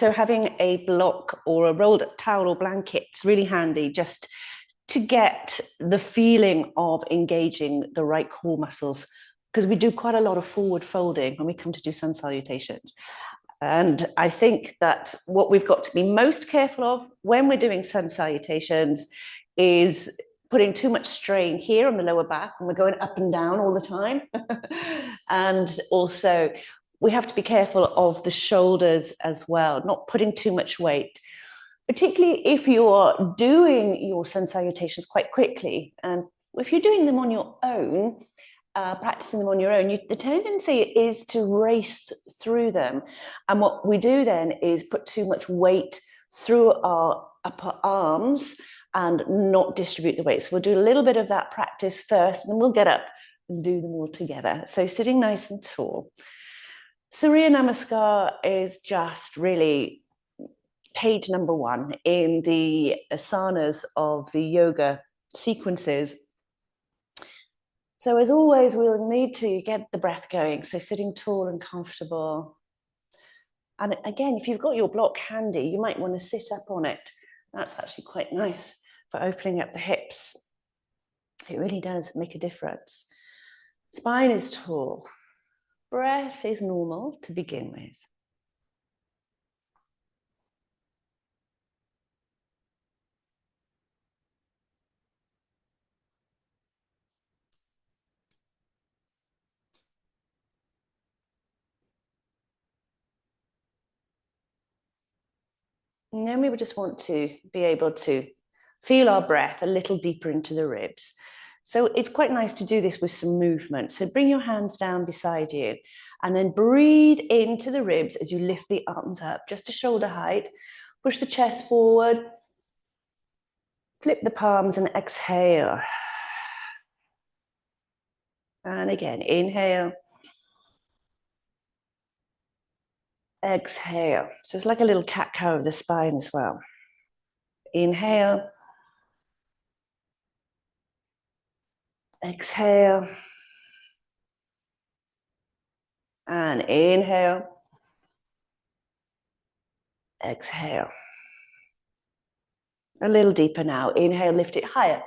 So having a block or a rolled up towel or blanket is really handy just to get the feeling of engaging the right core muscles, because we do quite a lot of forward folding when we come to do sun salutations. And I think that what we've got to be most careful of when we're doing sun salutations is putting too much strain here on the lower back and we're going up and down all the time. And also, we have to be careful of the shoulders as well, not putting too much weight, particularly if you are doing your sun salutations quite quickly. And if you're doing them on your own, practicing them on your own, the tendency is to race through them. And what we do then is put too much weight through our upper arms and not distribute the weight. So we'll do a little bit of that practice first, and then we'll get up and do them all together. So sitting nice and tall. Surya Namaskar is just really page number 1 in the asanas of the yoga sequences. So as always, we'll need to get the breath going. So sitting tall and comfortable. And again, if you've got your block handy, you might want to sit up on it. That's actually quite nice for opening up the hips. It really does make a difference. Spine is tall. Breath is normal to begin with. And then we would just want to be able to feel our breath a little deeper into the ribs. So it's quite nice to do this with some movement. So bring your hands down beside you and then breathe into the ribs as you lift the arms up, just to shoulder height. Push the chest forward. Flip the palms and exhale. And again, inhale. Exhale. So it's like a little cat-cow of the spine as well. Inhale. Exhale. And inhale. Exhale. A little deeper now. Inhale, lift it higher.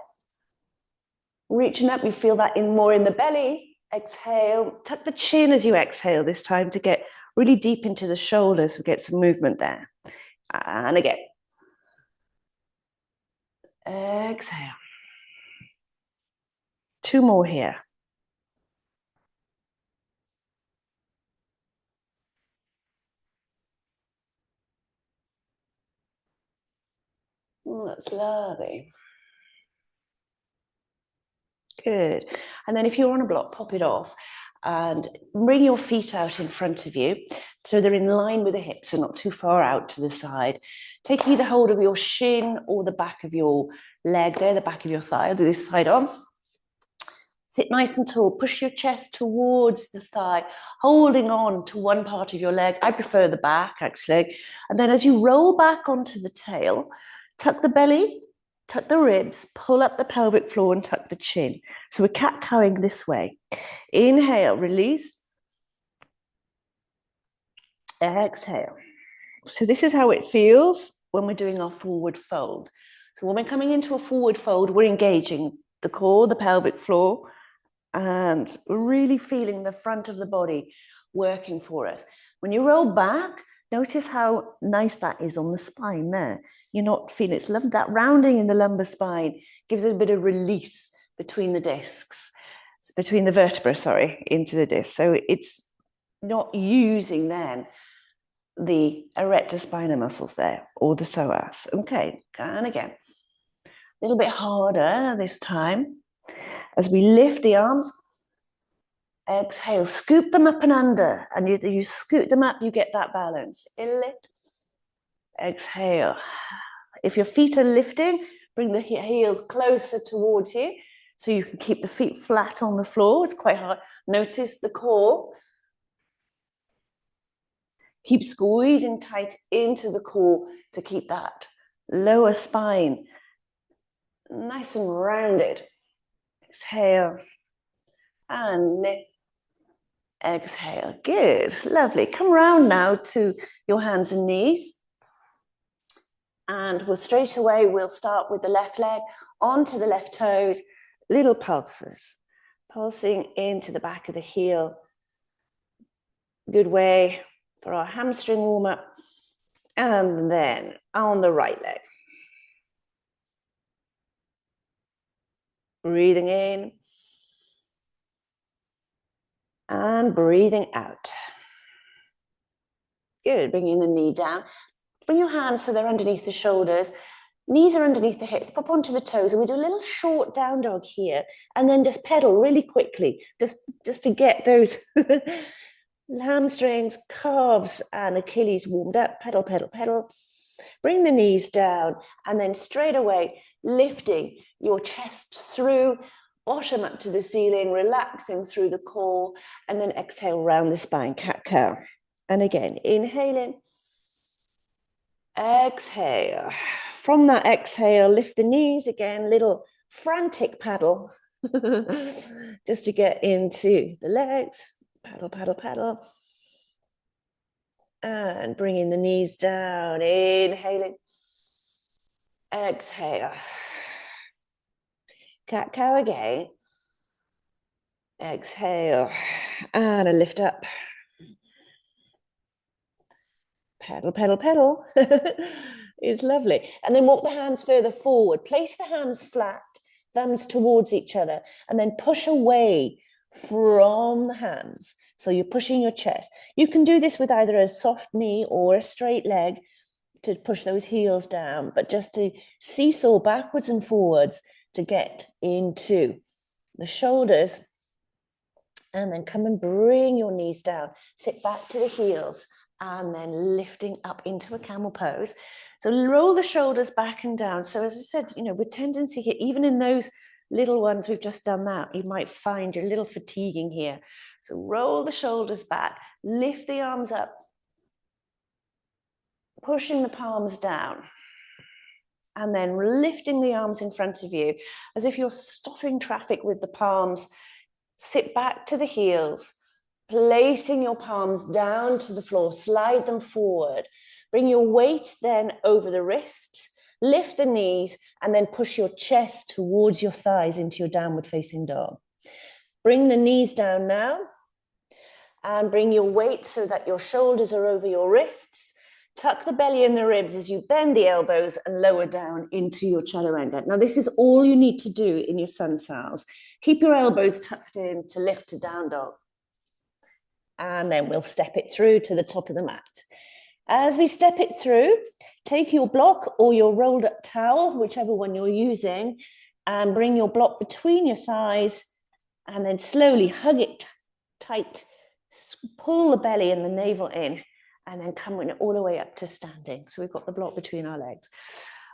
Reaching up, you feel that in more in the belly. Exhale. Tuck the chin as you exhale this time to get really deep into the shoulders. We get some movement there. And again. Exhale. 2 more here. Oh, that's lovely. Good. And then if you're on a block, pop it off and bring your feet out in front of you so they're in line with the hips and not too far out to the side. Take either hold of your shin or the back of your leg there, the back of your thigh. I'll do this side on. Sit nice and tall. Push your chest towards the thigh, holding on to one part of your leg. I prefer the back, actually. And then as you roll back onto the tail, tuck the belly, tuck the ribs, pull up the pelvic floor and tuck the chin. So we're cat-cowing this way. Inhale, release. Exhale. So this is how it feels when we're doing our forward fold. So when we're coming into a forward fold, we're engaging the core, the pelvic floor, and really feeling the front of the body working for us. When you roll back, notice how nice that is on the spine there. You're not feeling, it's lovely, that rounding in the lumbar spine gives it a bit of release between the discs, between the vertebrae, sorry, into the disc. So it's not using then the erector spinae muscles there or the psoas. Okay, and again, a little bit harder this time. As we lift the arms, exhale, scoop them up and under, and you scoop them up, you get that balance. Lift, exhale. If your feet are lifting, bring the heels closer towards you so you can keep the feet flat on the floor. It's quite hard. Notice the core. Keep squeezing tight into the core to keep that lower spine nice and rounded. Exhale and lift. Exhale. Good. Lovely. Come round now to your hands and knees. And we'll straight away, we'll start with the left leg onto the left toes, little pulses, pulsing into the back of the heel. Good way for our hamstring warm up. And then on the right leg. Breathing in and breathing out. Good, bringing the knee down. Bring your hands so they're underneath the shoulders. Knees are underneath the hips, pop onto the toes, and we do a little short down dog here, and then just pedal really quickly, just to get those hamstrings, calves, and Achilles warmed up. Pedal, pedal, pedal. Bring the knees down, and then straight away, lifting your chest through, bottom up to the ceiling, relaxing through the core, and then exhale round the spine, cat-cow. And again, inhaling, exhale. From that exhale, lift the knees again, little frantic paddle, just to get into the legs. Paddle, paddle, paddle. And bringing the knees down, inhaling, exhale. Cat-cow again. Exhale, and a lift up. Pedal, pedal, pedal. It's lovely. And then walk the hands further forward. Place the hands flat, thumbs towards each other, and then push away from the hands. So you're pushing your chest. You can do this with either a soft knee or a straight leg to push those heels down, but just to seesaw backwards and forwards to get into the shoulders. And then come and bring your knees down. Sit back to the heels and then lifting up into a camel pose. So roll the shoulders back and down. So as I said, with tendency here, even in those little ones, we've just done that, you might find you're a little fatiguing here. So roll the shoulders back, lift the arms up, pushing the palms down, and then lifting the arms in front of you as if you're stopping traffic with the palms. Sit back to the heels, placing your palms down to the floor, slide them forward. Bring your weight then over the wrists, lift the knees, and then push your chest towards your thighs into your downward facing dog. Bring the knees down now, and bring your weight so that your shoulders are over your wrists. Tuck the belly and the ribs as you bend the elbows and lower down into your chaturanga. Now, this is all you need to do in your sun sals. Keep your elbows tucked in to lift to down dog. And then we'll step it through to the top of the mat. As we step it through, take your block or your rolled up towel, whichever one you're using, and bring your block between your thighs and then slowly hug it tight. Pull the belly and the navel in, and then come all the way up to standing. So we've got the block between our legs.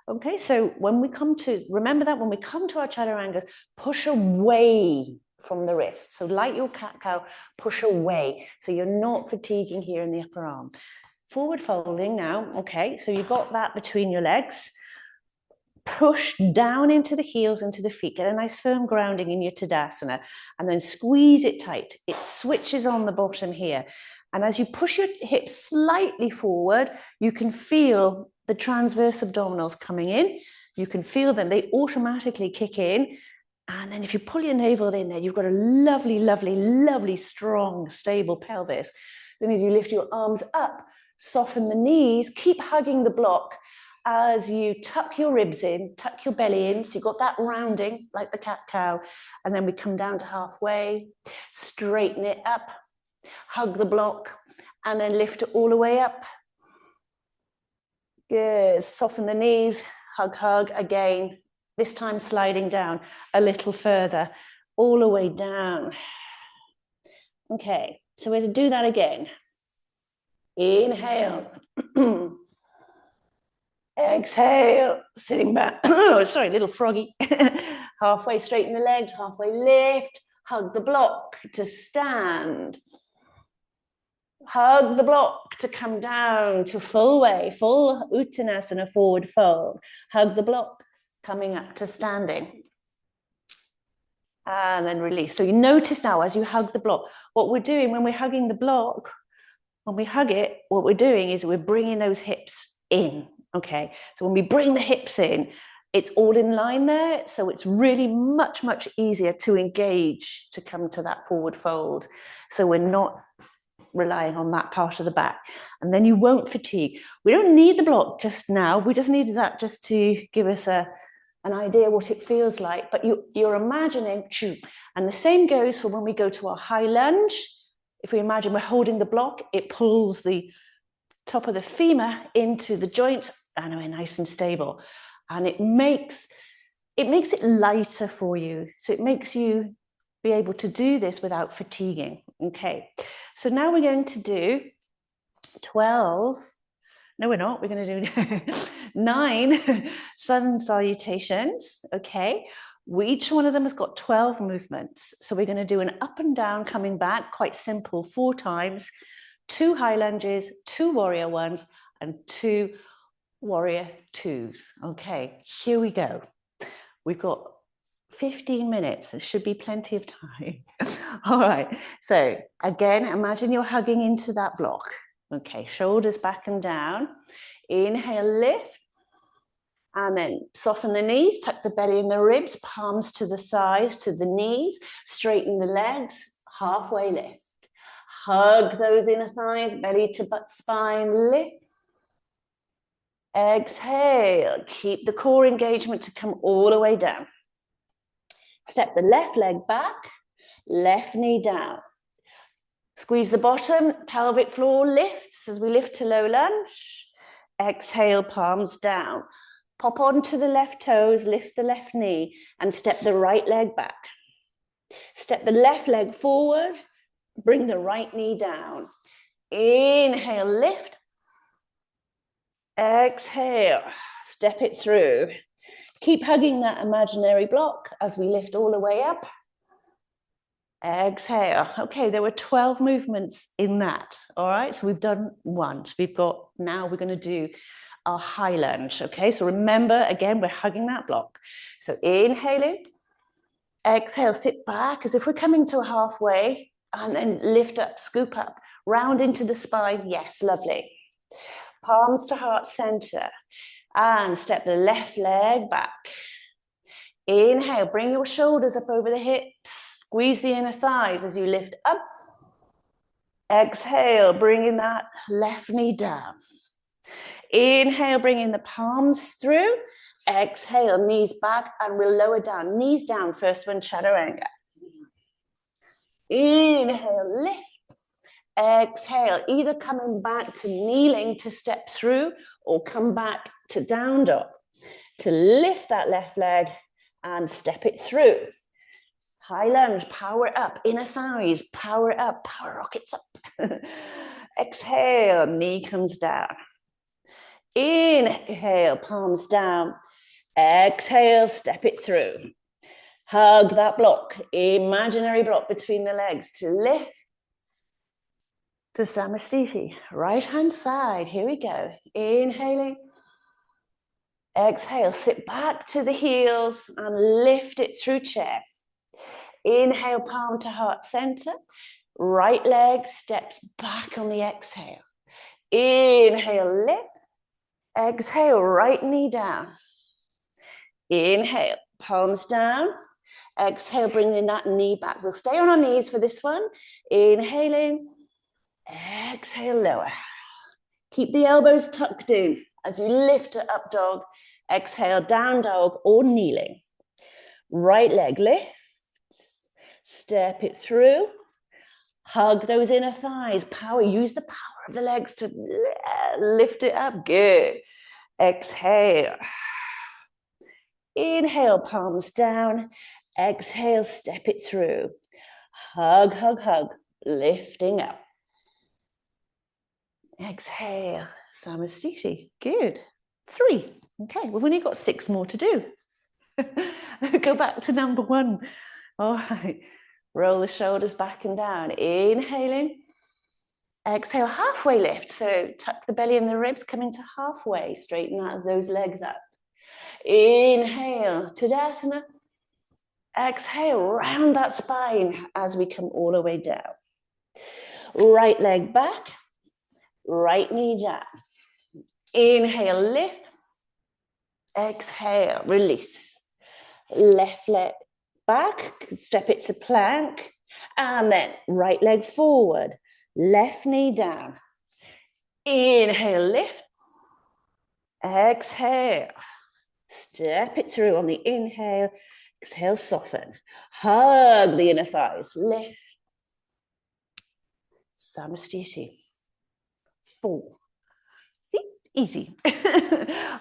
Okay, so when we come to, remember that when we come to our chaturangas, push away from the wrist. So like your cat-cow, push away. So you're not fatiguing here in the upper arm. Forward folding now, okay, so you've got that between your legs. Push down into the heels, into the feet. Get a nice firm grounding in your Tadasana, and then squeeze it tight. It switches on the bottom here. And as you push your hips slightly forward, you can feel the transverse abdominals coming in. You can feel them. They automatically kick in. And then if you pull your navel in there, you've got a lovely, lovely, lovely, strong, stable pelvis. Then as you lift your arms up, soften the knees, keep hugging the block as you tuck your ribs in, tuck your belly in. So you've got that rounding like the cat-cow. And then we come down to halfway, straighten it up. Hug the block and then lift it all the way up. Good. Soften the knees. Hug, hug again. This time sliding down a little further, all the way down. Okay, so we're to do that again. Inhale. Exhale. Sitting back. Oh, sorry, little froggy. Halfway straighten the legs, halfway lift. Hug the block to stand. Hug the block to come down to full way, full Uttanasana, forward fold. Hug the block, coming up to standing. And then release. So you notice now as you hug the block, what we're doing when we're hugging the block, when we hug it, what we're doing is we're bringing those hips in. Okay, so when we bring the hips in, it's all in line there. So it's really much, much easier to engage, to come to that forward fold. So we're not relying on that part of the back. And then you won't fatigue. We don't need the block just now. We just needed that just to give us an idea what it feels like. But you're imagining, and the same goes for when we go to our high lunge. If we imagine we're holding the block, it pulls the top of the femur into the joint, and we're nice and stable. And it makes it lighter for you. So it makes you be able to do this without fatiguing. Okay, so now we're going to do 12. No, we're not. We're going to do 9 sun salutations. Okay, each one of them has got 12 movements. So we're going to do an up and down coming back, quite simple, 4 times, 2 high lunges, 2 warrior ones, and 2 warrior 2s. Okay, here we go. We've got 15 minutes. There should be plenty of time. All right. So again, imagine you're hugging into that block. Okay, shoulders back and down. Inhale, lift. And then soften the knees, tuck the belly in the ribs, palms to the thighs, to the knees, straighten the legs, halfway lift. Hug those inner thighs, belly to butt spine, lift. Exhale, keep the core engagement to come all the way down. Step the left leg back, left knee down. Squeeze the bottom, pelvic floor lifts as we lift to low lunge. Exhale, palms down. Pop onto the left toes, lift the left knee, and step the right leg back. Step the left leg forward, bring the right knee down. Inhale, lift. Exhale, step it through. Keep hugging that imaginary block as we lift all the way up. Exhale. Okay, there were 12 movements in that. All right, so we've done 1. So now we're going to do our high lunge. Okay, so remember, again, we're hugging that block. So inhaling, exhale, sit back as if we're coming to a halfway, and then lift up, scoop up, round into the spine. Yes, lovely. Palms to heart center, and step the left leg back. Inhale, bring your shoulders up over the hips, squeeze the inner thighs as you lift up. Exhale, bringing that left knee down. Inhale, bringing the palms through. Exhale, knees back, and we'll lower down. Knees down, first one, chaturanga. Inhale, lift. Exhale, either coming back to kneeling to step through, or come back to down dog to lift that left leg and step it through. High lunge, power up, inner thighs, power up, power rockets up. Exhale, knee comes down. Inhale, palms down. Exhale, step it through. Hug that block, imaginary block between the legs to lift. To Samastiti, right hand side, here we go. Inhaling. Exhale, sit back to the heels and lift it through chair. Inhale, palm to heart center. Right leg steps back on the exhale. Inhale, lift. Exhale, right knee down. Inhale, palms down. Exhale, bringing that knee back. We'll stay on our knees for this one. Inhaling. Exhale, lower. Keep the elbows tucked in as you lift to up dog. Exhale, down dog or kneeling. Right leg lifts. Step it through. Hug those inner thighs. Power. Use the power of the legs to lift it up. Good. Exhale. Inhale, palms down. Exhale, step it through. Hug, hug, hug. Lifting up. Exhale, Samastiti. Good. 3. Okay, we've only got 6 more to do. Go back to number 1. All right. Roll the shoulders back and down. Inhaling. Exhale, halfway lift. So tuck the belly and the ribs, coming to halfway. Straighten out those legs up. Inhale, Tadasana. Exhale, round that spine as we come all the way down. Right leg back. Right knee down. Inhale, lift. Exhale, release. Left leg back, step it to plank. And then right leg forward, left knee down. Inhale, lift. Exhale. Step it through on the inhale. Exhale, soften. Hug the inner thighs. Lift. Samastiti. 4. See? Easy.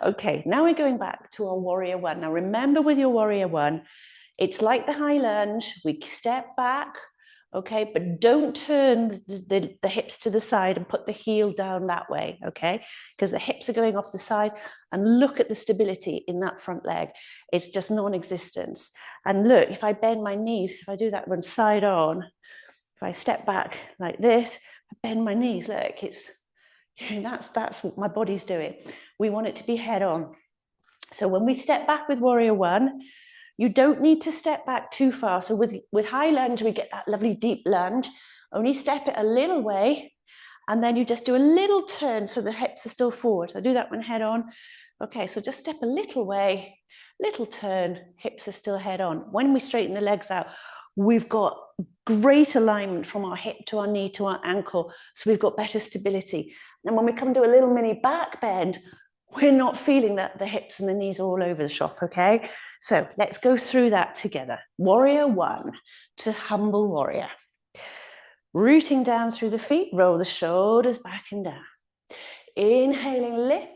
Okay, now we're going back to our warrior one. Now remember with your warrior one, it's like the high lunge. We step back, okay, but don't turn the hips to the side and put the heel down that way, okay, because the hips are going off the side. And look at the stability in that front leg. It's just non-existent. And look, if I bend my knees, if I do that one side on, if I step back like this, I bend my knees, look, it's, that's what my body's doing. We want it to be head on. So when we step back with warrior one, you don't need to step back too far. So with high lunge, we get that lovely deep lunge. Only step it a little way, and then you just do a little turn so the hips are still forward. So do that one head on. Okay, so just step a little way, little turn, hips are still head on. When we straighten the legs out, we've got great alignment from our hip to our knee to our ankle. So we've got better stability. And when we come to a little mini back bend, we're not feeling that the hips and the knees are all over the shop, okay? So let's go through that together. Warrior one to humble warrior. Rooting down through the feet, roll the shoulders back and down. Inhaling, lift.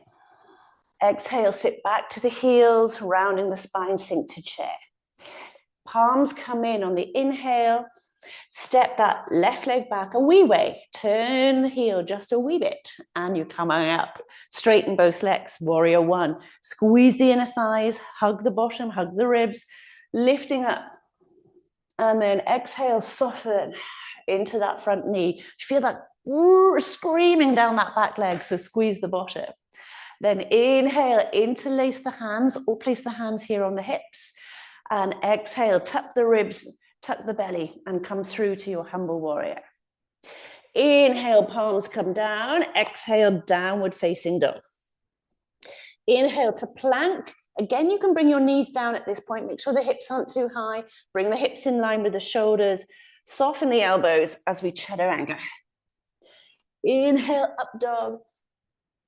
Exhale, sit back to the heels, rounding the spine, sink to chair. Palms come in on the inhale. Step that left leg back a wee way. Turn the heel just a wee bit. And you're coming up. Straighten both legs. Warrior one. Squeeze the inner thighs. Hug the bottom. Hug the ribs. Lifting up. And then exhale, soften into that front knee. Feel that screaming down that back leg. So squeeze the bottom. Then inhale, interlace the hands or place the hands here on the hips. And exhale, tuck the ribs, tuck the belly, and come through to your humble warrior. Inhale, palms come down. Exhale, downward facing dog. Inhale to plank. Again, you can bring your knees down at this point. Make sure the hips aren't too high. Bring the hips in line with the shoulders. Soften the elbows as we chaturanga. Inhale, up dog.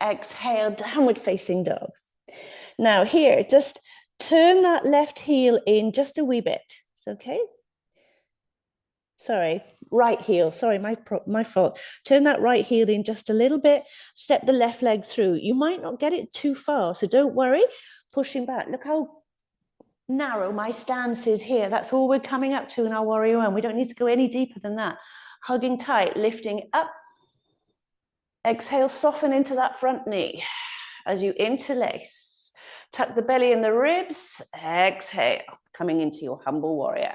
Exhale, downward facing dog. Now here, just turn that left heel in just a wee bit. It's okay. Sorry, right heel. Sorry, my fault. Turn that right heel in just a little bit. Step the left leg through. You might not get it too far, so don't worry. Pushing back. Look how narrow my stance is here. That's all we're coming up to in our warrior one. We don't need to go any deeper than that. Hugging tight, lifting up. Exhale, soften into that front knee as you interlace. Tuck the belly and the ribs. Exhale, coming into your humble warrior.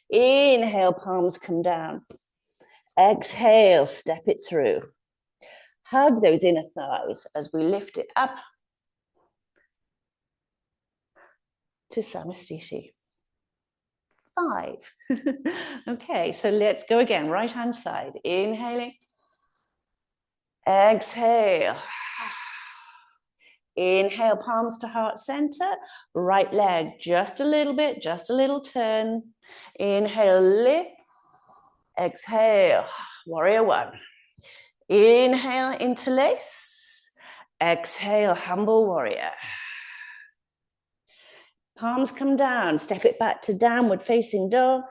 Inhale, palms come down. Exhale, step it through. Hug those inner thighs as we lift it up to Samastiti. 5. Okay, so let's go again. Right hand side. Inhaling. Exhale. Inhale, palms to heart center. Right leg, just a little bit, just a little turn. Inhale, lift. Exhale, warrior one. Inhale, interlace. Exhale, humble warrior. Palms come down. Step it back to downward facing dog.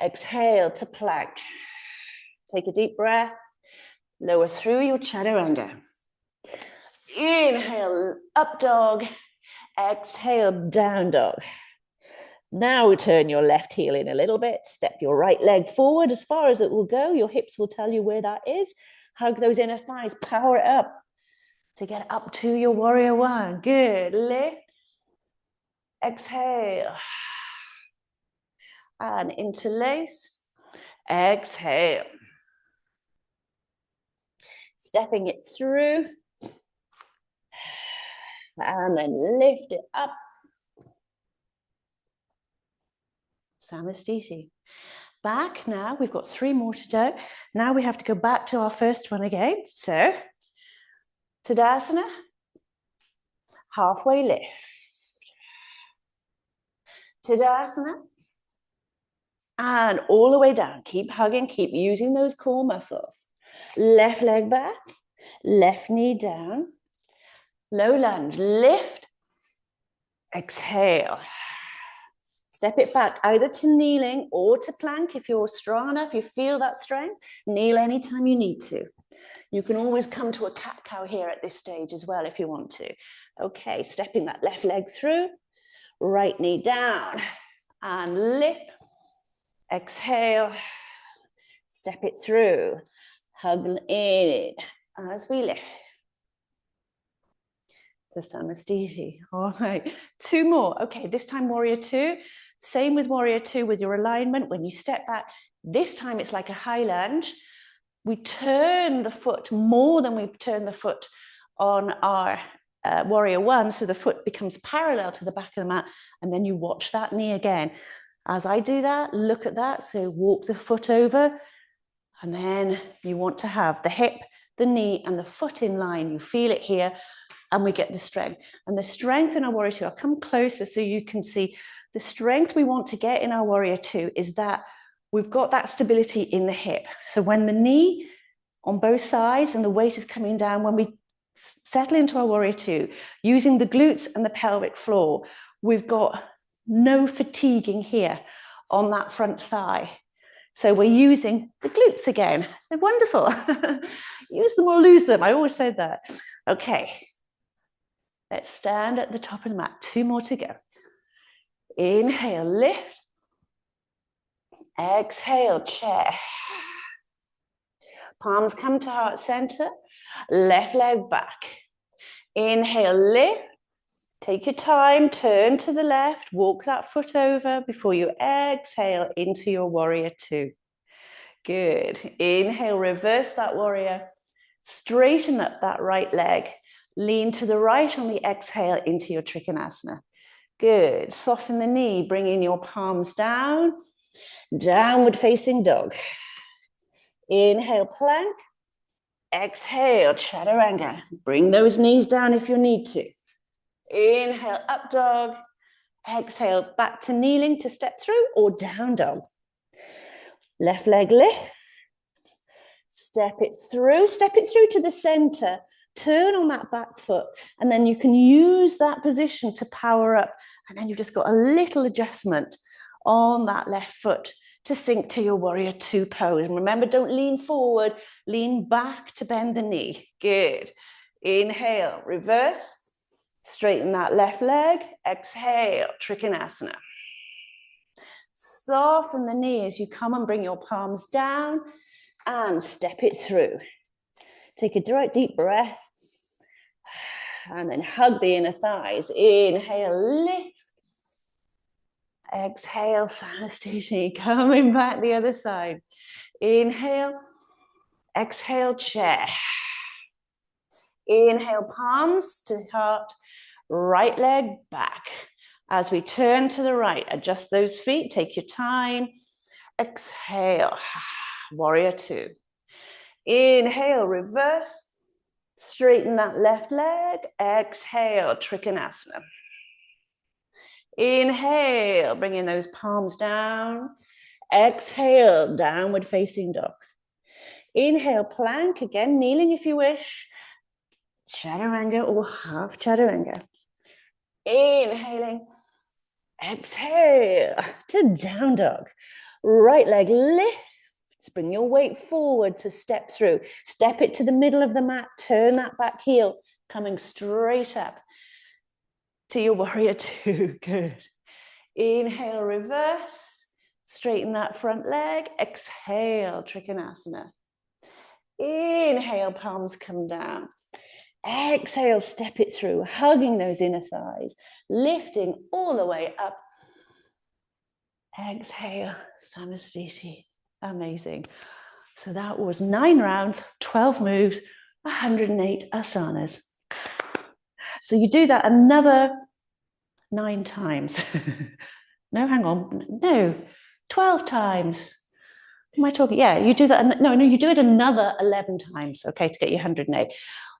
Exhale to plank. Take a deep breath. Lower through your chaturanga. Inhale, up dog. Exhale, down dog. Now turn your left heel in a little bit. Step your right leg forward as far as it will go. Your hips will tell you where that is. Hug those inner thighs. Power it up to get up to your warrior one. Good. Lift. Exhale. And interlace. Exhale. Stepping it through. And then lift it up. Samastiti. Back now. We've got 3 more to do. Now we have to go back to our first one again. So Tadasana, halfway lift. Tadasana, and all the way down. Keep hugging, keep using those core muscles. Left leg back, left knee down. Low lunge, lift, exhale. Step it back either to kneeling or to plank if you're strong enough, you feel that strength. Kneel anytime you need to. You can always come to a cat-cow here at this stage as well if you want to. Okay, stepping that left leg through, right knee down, and lift, exhale, step it through, hug in as we lift. To Samastiti. All right, 2 more. Okay, this time warrior 2. Same with warrior 2 with your alignment. When you step back, this time it's like a high lunge. We turn the foot more than we turn the foot on our warrior 1. So the foot becomes parallel to the back of the mat. And then you watch that knee again. As I do that, look at that. So walk the foot over. And then you want to have the hip, the knee, and the foot in line. You feel it here. And we get the strength. And the strength in our warrior 2, I'll come closer so you can see the strength we want to get in our warrior 2 is that we've got that stability in the hip. So when the knee on both sides and the weight is coming down, when we settle into our warrior 2, using the glutes and the pelvic floor, we've got no fatiguing here on that front thigh. So we're using the glutes again. They're wonderful. Use them or lose them. I always said that. Okay. Let's stand at the top of the mat. 2 more to go. Inhale, lift. Exhale, chair. Palms come to heart center. Left leg back. Inhale, lift. Take your time, turn to the left, walk that foot over before you exhale into your warrior 2. Good. Inhale, reverse that warrior. Straighten up that right leg. Lean to the right on the exhale into your Trikonasana. Good. Soften the knee, bringing your palms down. Downward facing dog. Inhale, plank. Exhale, chaturanga. Bring those knees down if you need to. Inhale, up dog. Exhale, back to kneeling to step through or down dog. Left leg lift. Step it through to the center. Turn on that back foot, and then you can use that position to power up. And then you've just got a little adjustment on that left foot to sink to your warrior 2 pose. And remember, don't lean forward, lean back to bend the knee. Good. Inhale, reverse. Straighten that left leg. Exhale, Trikonasana. Soften the knee as you come and bring your palms down and step it through. Take a deep breath and then hug the inner thighs. Inhale, lift. Exhale, Samastiti, coming back the other side. Inhale, exhale, chair. Inhale, palms to heart, right leg back. As we turn to the right, adjust those feet, take your time. Exhale, warrior 2. Inhale, reverse. Straighten that left leg. Exhale, Trikonasana. Inhale, bringing those palms down. Exhale, downward facing dog. Inhale, plank, again, kneeling if you wish. Chaturanga or half chaturanga. Inhaling. Exhale to down dog. Right leg lift. Bring your weight forward to step through. Step it to the middle of the mat. Turn that back heel, coming straight up to your warrior 2. Good. Inhale, reverse. Straighten that front leg. Exhale, Trikonasana. Inhale, palms come down. Exhale, step it through, hugging those inner thighs, lifting all the way up. Exhale, Samastiti. Amazing. So that was 9 rounds, 12 moves, 108 asanas. So you do that another 9 times. No, hang on. No, 12 times. Am I talking? Yeah, you do that. No, you do it another 11 times, okay, to get your 108.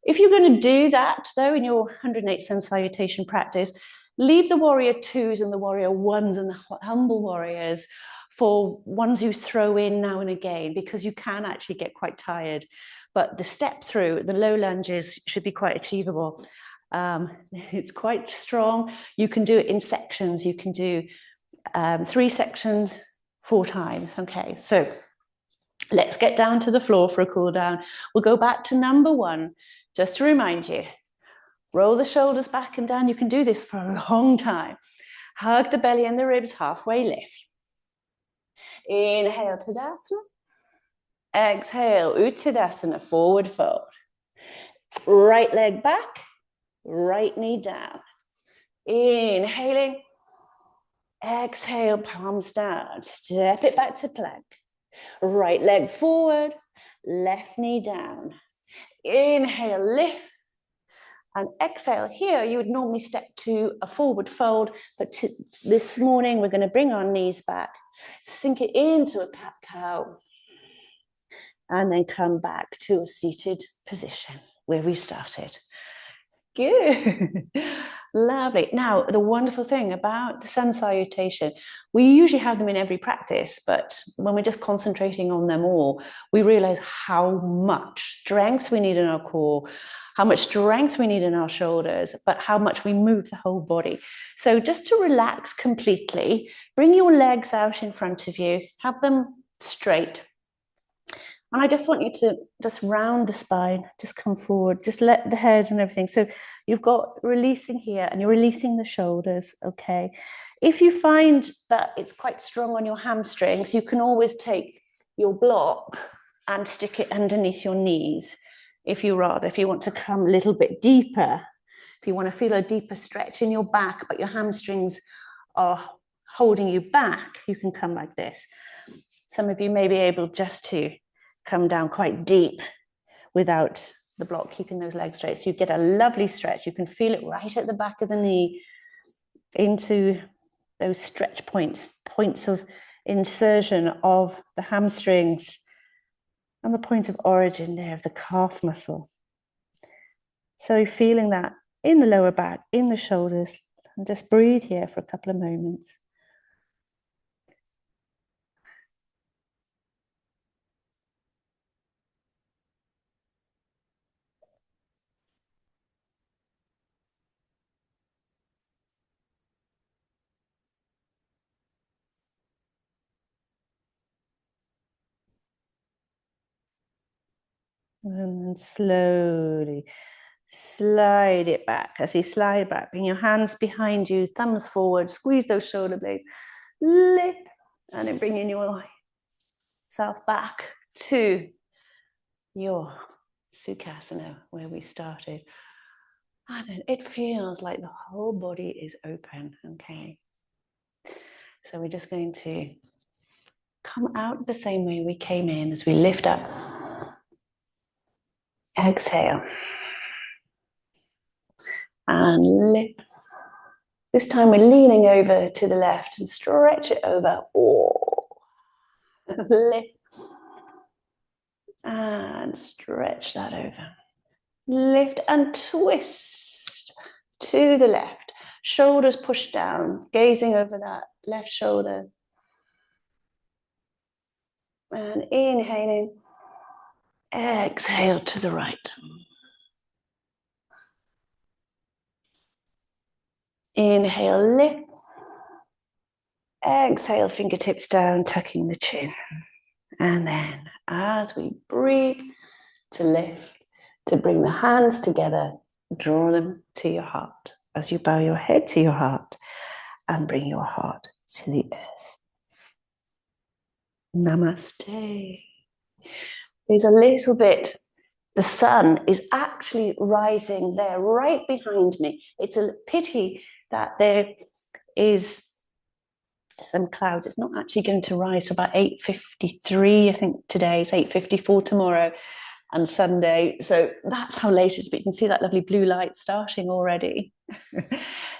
If you're going to do that, though, in your 108 sun salutation practice, leave the warrior twos and the warrior ones and the humble warriors for ones you throw in now and again, because you can actually get quite tired. But the step through, the low lunges should be quite achievable. It's quite strong. You can do it in sections. You can do 3 sections, 4 times. Okay, so let's get down to the floor for a cool down. We'll go back to number 1, just to remind you. Roll the shoulders back and down. You can do this for a long time. Hug the belly and the ribs, halfway lift. Inhale, Tadasana. Exhale, Uttanasana, forward fold. Right leg back, right knee down. Inhaling. Exhale, palms down. Step it back to plank. Right leg forward, left knee down. Inhale, lift. And exhale. Here, you would normally step to a forward fold, but this morning, we're going to bring our knees back, sink it into a cat-cow, and then come back to a seated position where we started. Good. Lovely. Now, the wonderful thing about the sun salutation, we usually have them in every practice, but when we're just concentrating on them all, we realize how much strength we need in our core, how much strength we need in our shoulders, but how much we move the whole body. So just to relax completely, bring your legs out in front of you, have them straight. And I just want you to just round the spine, just come forward, just let the head and everything. So you've got releasing here and you're releasing the shoulders, okay? If you find that it's quite strong on your hamstrings, you can always take your block and stick it underneath your knees, if you want to come a little bit deeper, if you want to feel a deeper stretch in your back, but your hamstrings are holding you back, you can come like this. Some of you may be able just to come down quite deep without the block, keeping those legs straight. So you get a lovely stretch. You can feel it right at the back of the knee into those stretch points of insertion of the hamstrings and the point of origin there of the calf muscle. So feeling that in the lower back, in the shoulders, and just breathe here for a couple of moments. And then slowly slide it back. As you slide back, bring your hands behind you, thumbs forward, squeeze those shoulder blades, lift, and then bringing yourself back to your Sukhasana, where we started. And it feels like the whole body is open, okay? So we're just going to come out the same way we came in as we lift up. Exhale. And lift. This time we're leaning over to the left and stretch it over. Oh. Lift. And stretch that over. Lift and twist to the left. Shoulders pushed down, gazing over that left shoulder. And inhaling. Exhale to the right. Inhale, lift. Exhale, fingertips down, tucking the chin. And then as we breathe, to lift, to bring the hands together, draw them to your heart. As you bow your head to your heart and bring your heart to the earth. Namaste. There's a little bit, the sun is actually rising there right behind me. It's a pity that there is some clouds. It's not actually going to rise to about 8:53, I think today. It's 8:54 tomorrow and Sunday. So that's how late it is. But you can see that lovely blue light starting already.